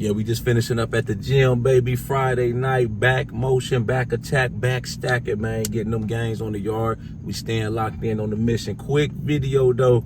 Yeah, we just finishing up at the gym, baby. Friday night, back motion, back attack, back stacking, man. Getting them gains on the yard. We staying locked in on the mission. Quick video, though.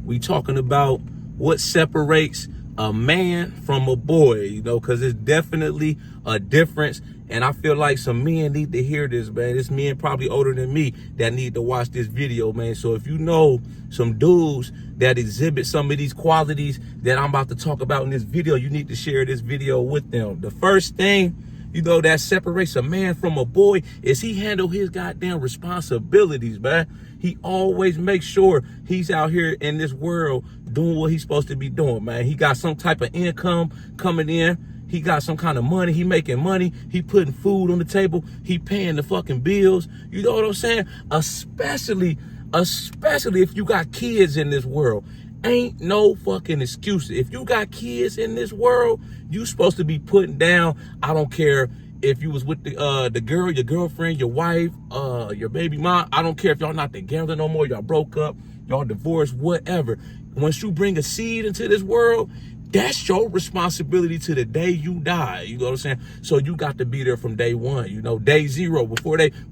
We talking about what separates a man from a boy, you know, because it's definitely a difference. And I feel like some men need to hear this, man. It's men probably older than me that need to watch this video, man. So if you know some dudes that exhibit some of these qualities that I'm about to talk about in this video, you need to share this video with them. The first thing, you know, that separates a man from a boy is he handle his goddamn responsibilities, man. He always makes sure he's out here in this world doing what he's supposed to be doing, man. He got some type of income coming in. He got some kind of money. He making money. He putting food on the table. He paying the fucking bills. You know what I'm saying? Especially if you got kids in this world. Ain't no fucking excuses. If you got kids in this world, you supposed to be putting down. I don't care if you was with the girl, your girlfriend, your wife, your baby mom. I don't care if y'all not together no more. Y'all broke up. Y'all divorced, whatever. Once you bring a seed into this world, that's your responsibility to the day you die. You know what I'm saying? So you got to be there from day one, you know, day zero.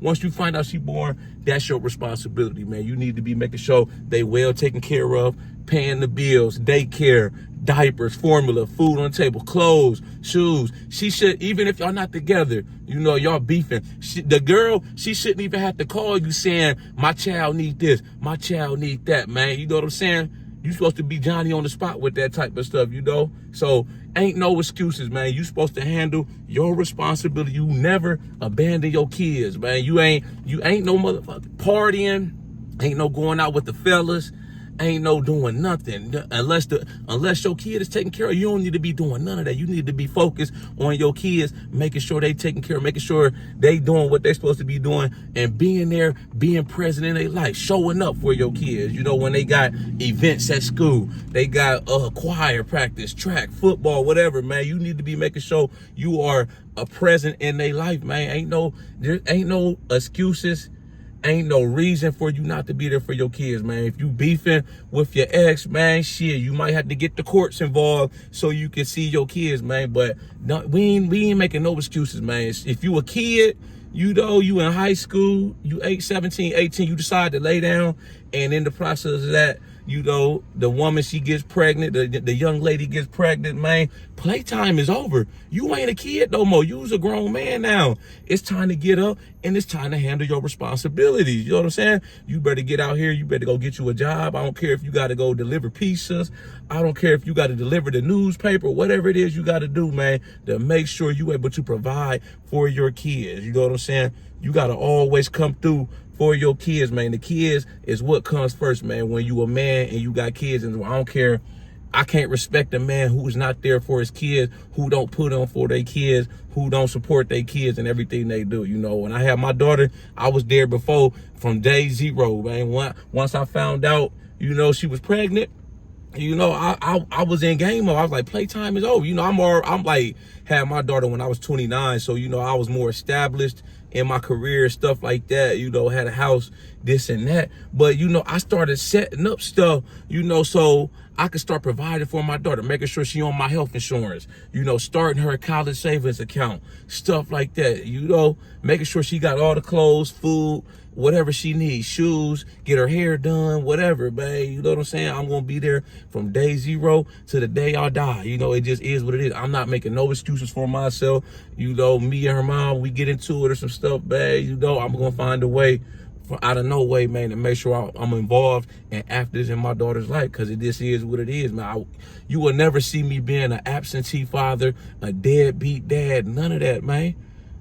Once you find out she born, that's your responsibility, man. You need to be making sure they well taken care of, paying the bills, daycare, diapers, formula, food on the table, clothes, shoes. She should, even if y'all not together, you know, y'all beefing. The girl, she shouldn't even have to call you saying, my child need this, my child need that, man. You know what I'm saying? You supposed to be Johnny on the spot with that type of stuff, you know? So ain't no excuses, man. You supposed to handle your responsibility. You never abandon your kids, man. You ain't no motherfucking partying. Ain't no going out with the fellas. Ain't no doing nothing unless your kid is taken care of. You don't need to be doing none of that. You need to be focused on your kids, making sure they taking care of, making sure they doing what they supposed to be doing, and being there, being present in their life, showing up for your kids. You know, when they got events at school, they got choir practice, track, football, whatever, man. You need to be making sure you are a present in their life, man. There ain't no excuses. Ain't no reason for you not to be there for your kids, man. If you beefing with your ex, man, shit, you might have to get the courts involved so you can see your kids, man. But no, we ain't making no excuses, man. If you a kid, you know, you in high school, you 17, 18, you decide to lay down, and in the process of that, you know, the woman, she gets pregnant, the young lady gets pregnant, man, playtime is over. You ain't a kid no more. You's a grown man now. It's time to get up, and it's time to handle your responsibilities. You know what I'm saying? You better get out here. You better go get you a job. I don't care if you got to go deliver pizzas. I don't care if you got to deliver the newspaper, whatever it is you got to do, man, to make sure you able to provide for your kids. You know what I'm saying? You got to always come through for your kids, man. The kids is what comes first, man. When you a man and you got kids, and I don't care. I can't respect a man who's not there for his kids, who don't put on for their kids, who don't support their kids and everything they do. You know, when I had my daughter, I was there before from day zero, man. Once I found out, you know, she was pregnant, you know, I was in game mode. I was like, playtime is over. You know, I'm like, had my daughter when I was 29. So, you know, I was more established in my career, stuff like that, you know, had a house, this and that. But, you know, I started setting up stuff, you know, so I could start providing for my daughter, making sure she on my health insurance, you know, starting her college savings account, stuff like that, you know, making sure she got all the clothes, food, whatever she needs, shoes, get her hair done, whatever, man. You know what I'm saying? I'm going to be there from day zero to the day I die. You know, it just is what it is. I'm not making no excuses for myself. You know, me and her mom, we get into it or some stuff, man. You know, I'm going to find a way out of no way, man, to make sure I'm involved and active in my daughter's life, because it just is what it is, man. You will never see me being an absentee father, a deadbeat dad, none of that, man.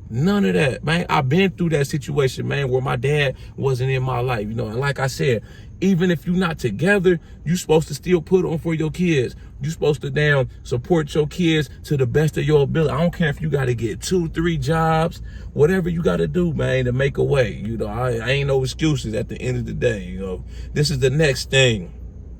None of that, man. I've been through that situation, man, where my dad wasn't in my life, you know. And like I said, even if you're not together, you're supposed to still put on for your kids. You're supposed to damn support your kids to the best of your ability. I don't care if you got to get 2, 3 jobs, whatever you got to do, man, to make a way. You know, I ain't no excuses at the end of the day, you know. This is the next thing,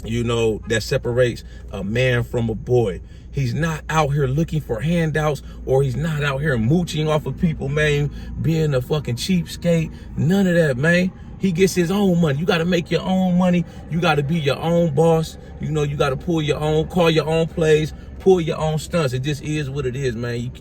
you know, that separates a man from a boy. He's not out here looking for handouts, or he's not out here mooching off of people, man, being a fucking cheapskate. None of that, man. He gets his own money. You got to make your own money. You got to be your own boss. You know, you got to pull your own, call your own plays, pull your own stunts. It just is what it is, man.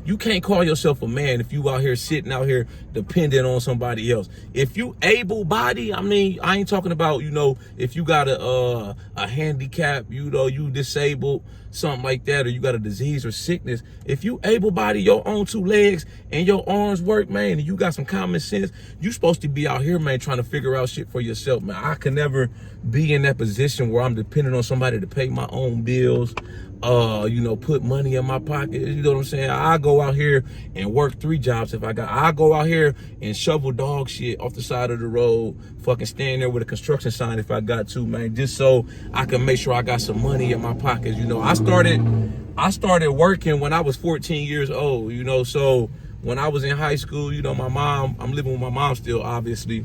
You can't call yourself a man if you out here sitting out here dependent on somebody else. If you able-bodied, I mean, I ain't talking about, you know, if you got a handicap, you know, you disabled, something like that, or you got a disease or sickness. If you able-bodied, your own two legs and your arms work, man, and you got some common sense, you supposed to be out here, man, trying to figure out shit for yourself, man. I can never be in that position where I'm dependent on somebody to pay my own bills, you know, put money in my pocket. You know what I'm saying? I go out here and work 3 jobs if I got. I go out here and shovel dog shit off the side of the road, fucking stand there with a construction sign if I got to, man, just so I can make sure I got some money in my pockets. You know, I started working when I was 14 years old, you know, so when I was in high school, you know, my mom, I'm living with my mom still, obviously.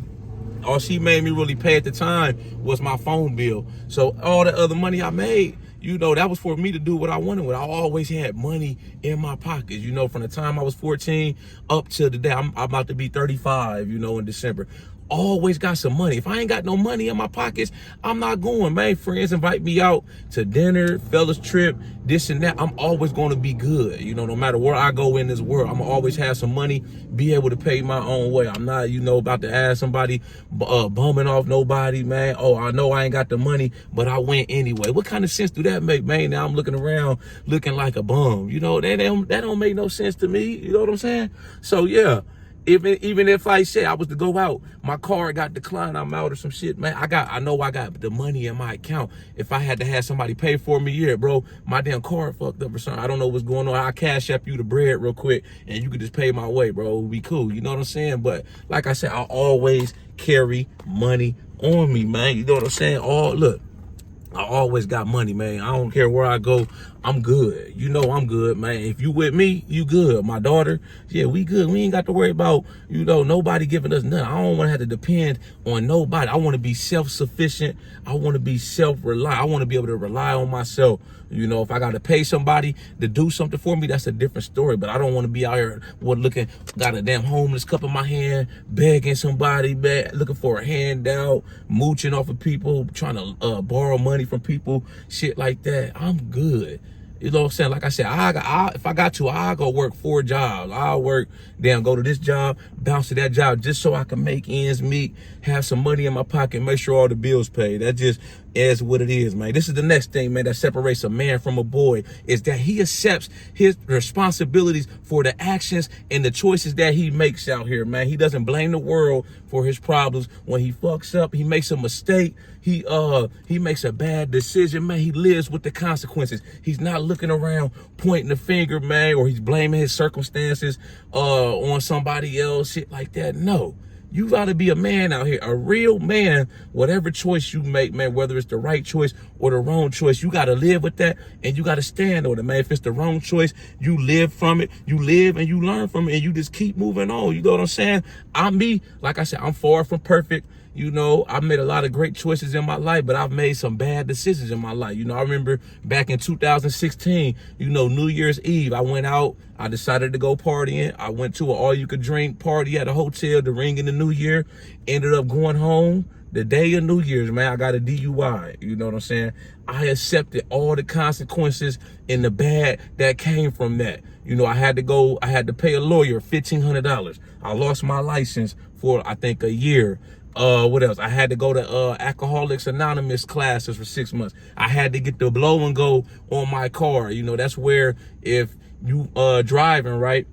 All she made me really pay at the time was my phone bill. So all the other money I made, you know, that was for me to do what I wanted with. I always had money in my pockets, you know, from the time I was 14 up to the day I'm about to be 35, you know, in December. Always got some money. If I ain't got no money in my pockets, I'm not going, man. Friends invite me out to dinner, fellas trip, this and that. I'm always going to be good. You know, no matter where I go in this world, I'm gonna always have some money, be able to pay my own way. I'm not, you know, about to ask somebody, bumming off nobody, man. Oh, I know I ain't got the money, but I went anyway. What kind of sense do that make, man? Now I'm looking around looking like a bum. You know, that don't make no sense to me. You know what I'm saying? So, yeah. Even if I said I was to go out, my car got declined, I'm out or some shit, man. I know I got the money in my account. If I had to have somebody pay for me, yeah, bro, my damn car fucked up or something. I don't know what's going on. I'll cash app you the bread real quick and you could just pay my way, bro. It would be cool. You know what I'm saying? But like I said, I always carry money on me, man. You know what I'm saying? Look, I always got money, man. I don't care where I go. I'm good. You know I'm good, man. If you with me, you good. My daughter, yeah, we good. We ain't got to worry about, you know, nobody giving us nothing. I don't want to have to depend on nobody. I want to be self-sufficient. I want to be self-reliant. I want to be able to rely on myself. You know, if I got to pay somebody to do something for me, that's a different story. But I don't want to be out here got a damn homeless cup in my hand, begging somebody, looking for a handout, mooching off of people, trying to borrow money from people, shit like that. I'm good. You know what I'm saying? Like I said, if I got to, I'll go work 4 jobs. I'll work, go to this job, bounce to that job, just so I can make ends meet, have some money in my pocket, make sure all the bills paid. That just is what it is, man. This is the next thing, man, that separates a man from a boy, is that he accepts his responsibilities for the actions and the choices that he makes out here, man. He doesn't blame the world for his problems. When he fucks up, he makes a mistake, he makes a bad decision, man, he lives with the consequences. He's not looking around pointing the finger, man, or he's blaming his circumstances on somebody else, shit like that. No. You gotta be a man out here, a real man. Whatever choice you make, man, whether it's the right choice or the wrong choice, you gotta live with that and you gotta stand on it, man. If it's the wrong choice, you live from it, you live and you learn from it, and you just keep moving on. You know what I'm saying? Like I said, I'm far from perfect. You know, I've made a lot of great choices in my life, but I've made some bad decisions in my life. You know, I remember back in 2016, you know, New Year's Eve, I went out, I decided to go partying. I went to an all-you-could-drink party at a hotel to ring in the new year, ended up going home. The day of New Year's, man, I got a DUI. You know what I'm saying? I accepted all the consequences and the bad that came from that. You know, I had to pay a lawyer $1,500. I lost my license for, I think, a year. What else? I had to go to Alcoholics Anonymous classes for 6 months. I had to get the blow and go on my car. You know, that's where if you driving, right,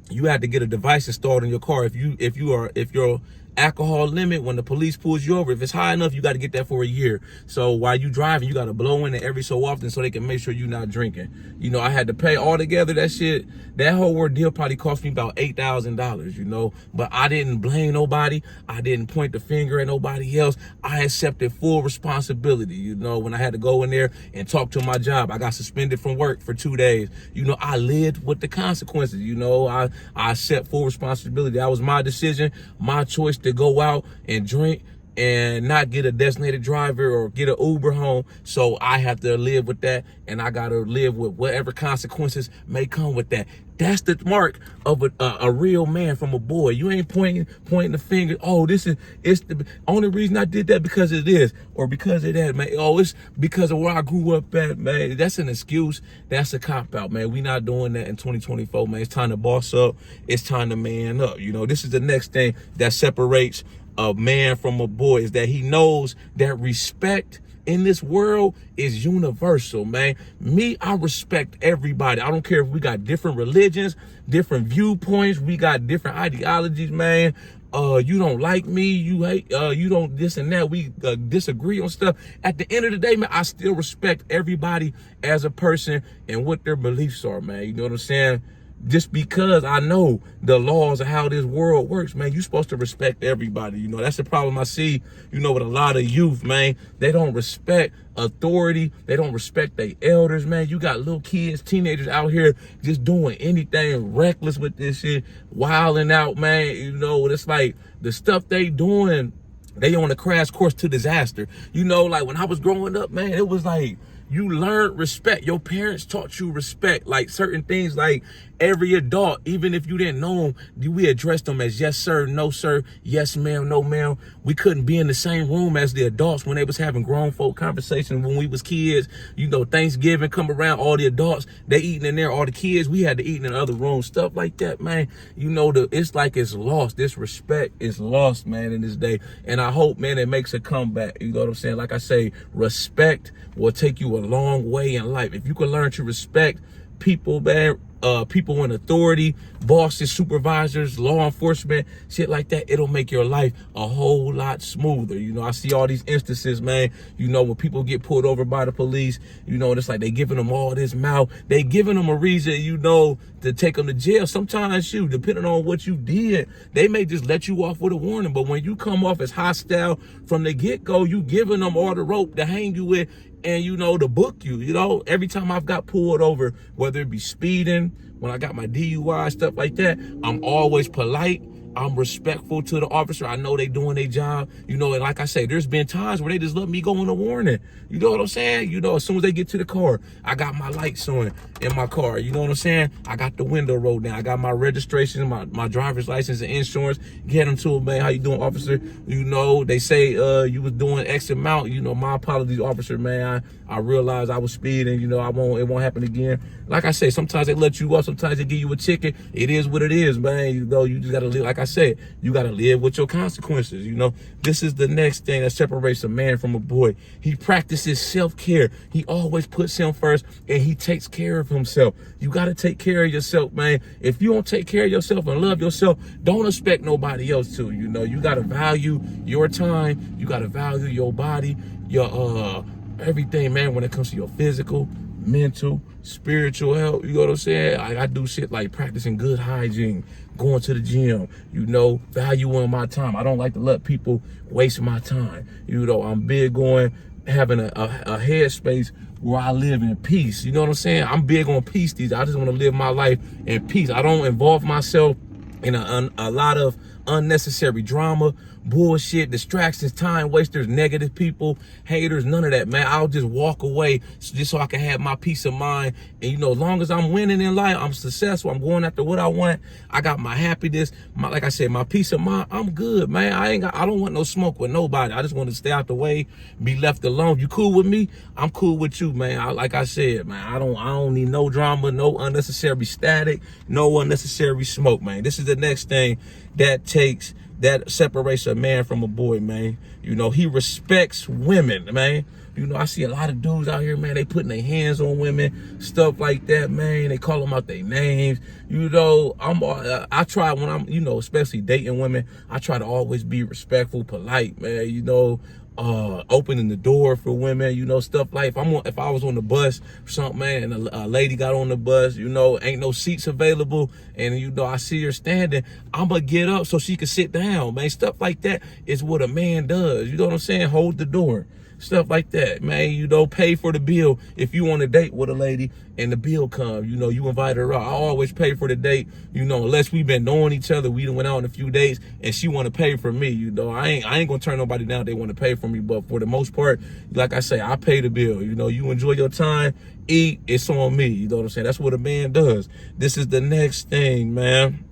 you had to get a device installed in your car. If your alcohol limit, when the police pulls you over, if it's high enough, you got to get that for a year. So while you driving, you got to blow in it every so often so they can make sure you're not drinking. You know, I had to pay all together that shit. That whole ordeal probably cost me about $8,000, you know, but I didn't blame nobody. I didn't point the finger at nobody else. I accepted full responsibility. You know, when I had to go in there and talk to my job, I got suspended from work for 2 days. You know, I lived with the consequences. You know, I accept full responsibility. That was my decision, my choice to go out and drink and not get a designated driver or get an Uber home. So I have to live with that, and I got to live with whatever consequences may come with that. That's the mark of a real man from a boy. You ain't pointing the finger. Oh, it's the only reason I did that because of this or because of that, man. Oh, it's because of where I grew up at, man. That's an excuse. That's a cop out, man. We not doing that in 2024, man. It's time to boss up. It's time to man up. You know, this is the next thing that separates a man from a boy, is that he knows that respect in this world is universal, man. Me, I respect everybody. I don't care if we got different religions, different viewpoints, we got different ideologies, man. You don't like me, you hate, you don't this and that. We disagree on stuff. At the end of the day, man, I still respect everybody as a person and what their beliefs are, man. You know what I'm saying? Just because I know the laws of how this world works, man, you're supposed to respect everybody. You know, that's the problem I see, you know, with a lot of youth, man. They don't respect authority. They don't respect their elders, man. You got little kids, teenagers out here just doing anything reckless with this shit, wilding out, man. You know, it's like the stuff they doing, they on a crash course to disaster. You know, like when I was growing up, man, it was like, you learned respect. Your parents taught you respect. Like certain things, like every adult, even if you didn't know them, we addressed them as yes, sir, no, sir, yes, ma'am, no, ma'am. We couldn't be in the same room as the adults when they was having grown folk conversations when we was kids. You know, Thanksgiving come around, all the adults, they eating in there. All the kids, we had to eat in the other room. Stuff like that, man. You know, it's like it's lost. This respect is lost, man, in this day. And I hope, man, it makes a comeback. You know what I'm saying? Like I say, respect will take you a long way in life. If you can learn to respect people, man, people in authority, bosses, supervisors, law enforcement, shit like that, it'll make your life a whole lot smoother. You know, I see all these instances, man, you know, when people get pulled over by the police, you know, and it's like they giving them all this mouth. They giving them a reason, you know, to take them to jail. Sometimes, shoot, depending on what you did, they may just let you off with a warning. But when you come off as hostile from the get-go, you giving them all the rope to hang you with, and, you know, to book you. You know, every time I've got pulled over, whether it be speeding, when I got my DUI, stuff like that, I'm always polite. I'm respectful to the officer. I know they doing their job. You know, and like I say, there's been times where they just let me go on a warning. You know what I'm saying? You know, as soon as they get to the car, I got my lights on in my car. You know what I'm saying? I got the window rolled down. I got my registration, my driver's license and insurance. Get them to them, man. How you doing, officer? You know, they say you was doing X amount. You know, my apologies, officer, man. I realized I was speeding. You know, it won't happen again. Like I say, sometimes they let you off. Sometimes they give you a ticket. It is what it is, man. You know, you just got to live. Like I said, you got to live with your consequences. You know, this is the next thing that separates a man from a boy. He practices self-care. He always puts him first, and he takes care of himself. You got to take care of yourself, man. If you don't take care of yourself and love yourself, don't expect nobody else to. You know, you got to value your time. You got to value your body, your everything, man, when it comes to your physical, mental, spiritual health. You know what I'm saying? I do shit like practicing good hygiene, going to the gym, you know, valuing my time. I don't like to let people waste my time. You know, I'm big on having a headspace where I live in peace. You know what I'm saying? I'm big on peace. I just want to live my life in peace. I don't involve myself in a lot of unnecessary drama, bullshit, distractions, time wasters, negative people, haters, none of that, man. I'll just walk away just so I can have my peace of mind. And, you know, as long as I'm winning in life, I'm successful, I'm going after what I want, I got my happiness, like I said, my peace of mind, I'm good, man. I don't want no smoke with nobody. I just want to stay out the way, be left alone. You cool with me? I'm cool with you, man. Like I said, man, I don't need no drama, no unnecessary static, no unnecessary smoke, man. This is the next thing that separates a man from a boy, man. You know, he respects women, man. You know, I see a lot of dudes out here, man, they putting their hands on women, stuff like that, man. They call them out their names. You know, I try when I'm, you know, especially dating women, I try to always be respectful, polite, man, you know, opening the door for women, you know, stuff like if I was on the bus or something, man, and a lady got on the bus, you know, ain't no seats available, and you know, I see her standing, I'm gonna get up so she can sit down, man. Stuff like that is what a man does. You know what I'm saying? Hold the door. stuff like that, man. You know, pay for the bill if you want to date with a lady and the bill comes. You know, you invite her out. I always pay for the date. You know, unless we've been knowing each other, we done went out on a few dates, and she want to pay for me. You know, I ain't gonna turn nobody down if they want to pay for me. But for the most part, like I say, I pay the bill. You know, you enjoy your time, eat. It's on me. You know what I'm saying? That's what a man does. This is the next thing, man.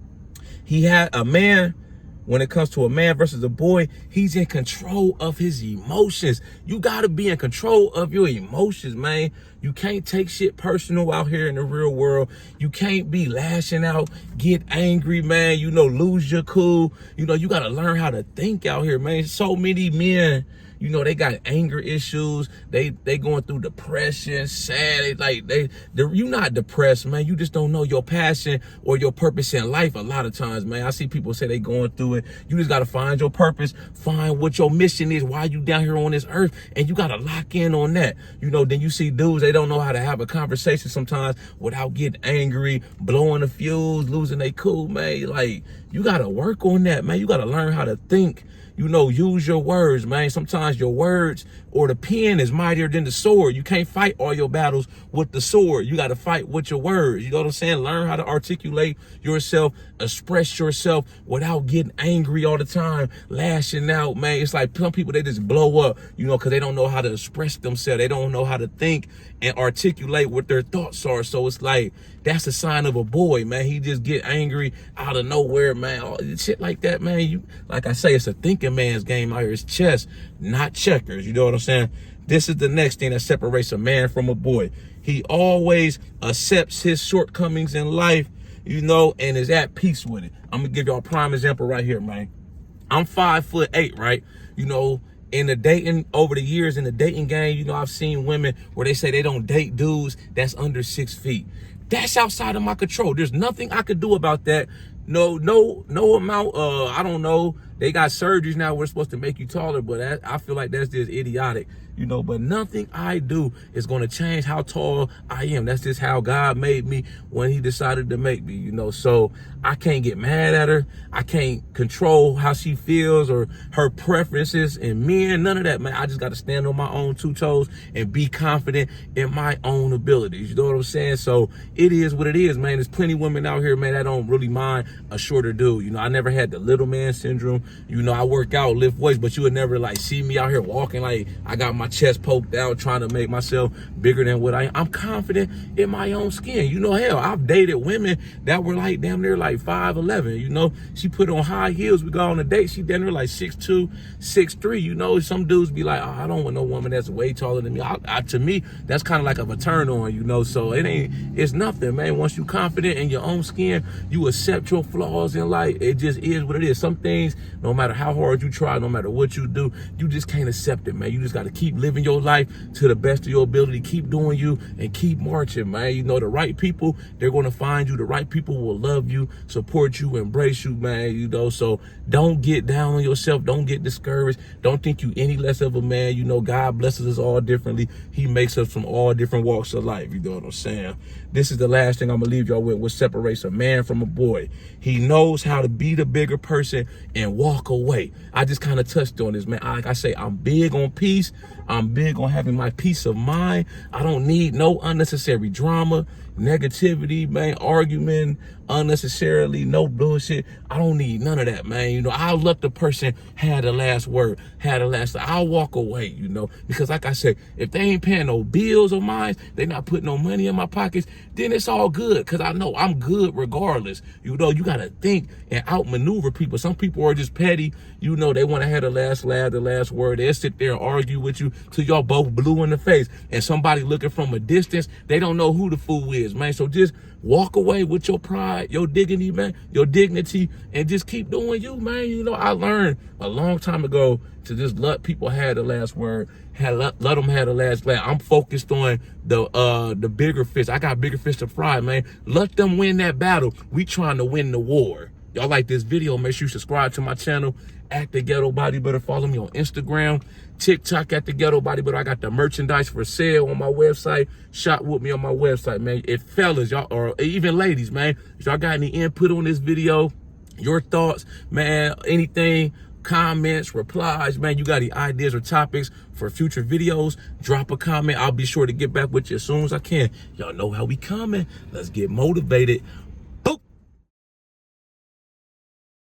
He had a man. When it comes to a man versus a boy, he's in control of his emotions. You gotta be in control of your emotions, man. You can't take shit personal out here in the real world. You can't be lashing out, get angry, man. You know, lose your cool. You know, you gotta learn how to think out here, man. So many men, you know, they got anger issues. They going through depression, sad. You're not depressed, man. You just don't know your passion or your purpose in life a lot of times, man. I see people say they going through it. You just got to find your purpose, find what your mission is, why you down here on this earth, and you got to lock in on that. You know, then you see dudes, they don't know how to have a conversation sometimes without getting angry, blowing the fuse, losing their cool, man. Like, you got to work on that, man. You got to learn how to think. You know, use your words, man. Sometimes your words or the pen is mightier than the sword. You can't fight all your battles with the sword. You got to fight with your words. You know what I'm saying? Learn how to articulate yourself, express yourself without getting angry all the time, lashing out, man. It's like some people, they just blow up, you know, because they don't know how to express themselves. They don't know how to think and articulate what their thoughts are. So it's like, that's a sign of a boy, man. He just get angry out of nowhere, man. All shit like that, man. You, like I say, it's a thinking man's game out here. It's chess, not checkers. You know what I'm saying? This is the next thing that separates a man from a boy. He always accepts his shortcomings in life, you know, and is at peace with it. I'm gonna give y'all a prime example right here, man. I'm 5'8", right? You know, in the dating, over the years in the dating game, you know, I've seen women where they say they don't date dudes that's under 6 feet. That's outside of my control. There's nothing I could do about that. No amount. I don't know. They got surgeries now. We're supposed to make you taller, but I feel like that's just idiotic, you know. But nothing I do is going to change how tall I am. That's just how God made me when He decided to make me, you know. So I can't get mad at her. I can't control how she feels or her preferences and men. None of that, man. I just got to stand on my own 2 toes and be confident in my own abilities. You know what I'm saying? So it is what it is, man. There's plenty of women out here, man, that don't really mind a shorter dude. You know, I never had the little man syndrome. You know, I work out, lift weights, but you would never like see me out here walking like I got my chest poked out, trying to make myself bigger than what I am. I'm confident in my own skin. You know, hell, I've dated women that were like damn near like 5'11". You know, she put on high heels. We go on a date. She damn near like 6'2", 6'3". You know, some dudes be like, oh, I don't want no woman that's way taller than me. To me, that's kind of like a turn on, you know. So it's nothing, man. Once you confident in your own skin, you accept your flaws in life. It just is what it is. Some things, no matter how hard you try, no matter what you do, you just can't accept it, man. You just got to keep living your life to the best of your ability. Keep doing you and keep marching, man. You know, the right people, they're going to find you. The right people will love you, support you, embrace you, man. You know, so don't get down on yourself. Don't get discouraged. Don't think you any less of a man. You know, God blesses us all differently. He makes us from all different walks of life. You know what I'm saying? This is the last thing I'm going to leave y'all with, what separates a man from a boy. He knows how to be the bigger person and walk away. I just kind of touched on this, man. Like I say, I'm big on peace. I'm big on having my peace of mind. I don't need no unnecessary drama, negativity, man, arguing unnecessarily, no bullshit. I don't need none of that, man. You know, I'll let the person have the last word, I'll walk away, you know, because like I said, if they ain't paying no bills of mine, they not putting no money in my pockets, then it's all good, because I know I'm good regardless. You know, you got to think and outmaneuver people. Some people are just petty. You know, they want to have the last laugh, the last word. They'll sit there and argue with you till y'all both blue in the face. And somebody looking from a distance, they don't know who the fool is, man. So just walk away with your pride, your dignity, man, your dignity, and just keep doing you, man. You know, I learned a long time ago to just let people have the last word, let them have the last laugh. I'm focused on the bigger fish. I got bigger fish to fry, man. Let them win that battle. We trying to win the war. Y'all like this video, make sure you subscribe to my channel at The Ghetto Bodybuilder. Follow me on Instagram, TikTok at The Ghetto Bodybuilder. I got the merchandise for sale on my website. Shop with me on my website, man. If fellas, y'all, or even ladies, man, if y'all got any input on this video, your thoughts, man, anything, comments, replies, man. You got any ideas or topics for future videos? Drop a comment. I'll be sure to get back with you as soon as I can. Y'all know how we coming. Let's get motivated.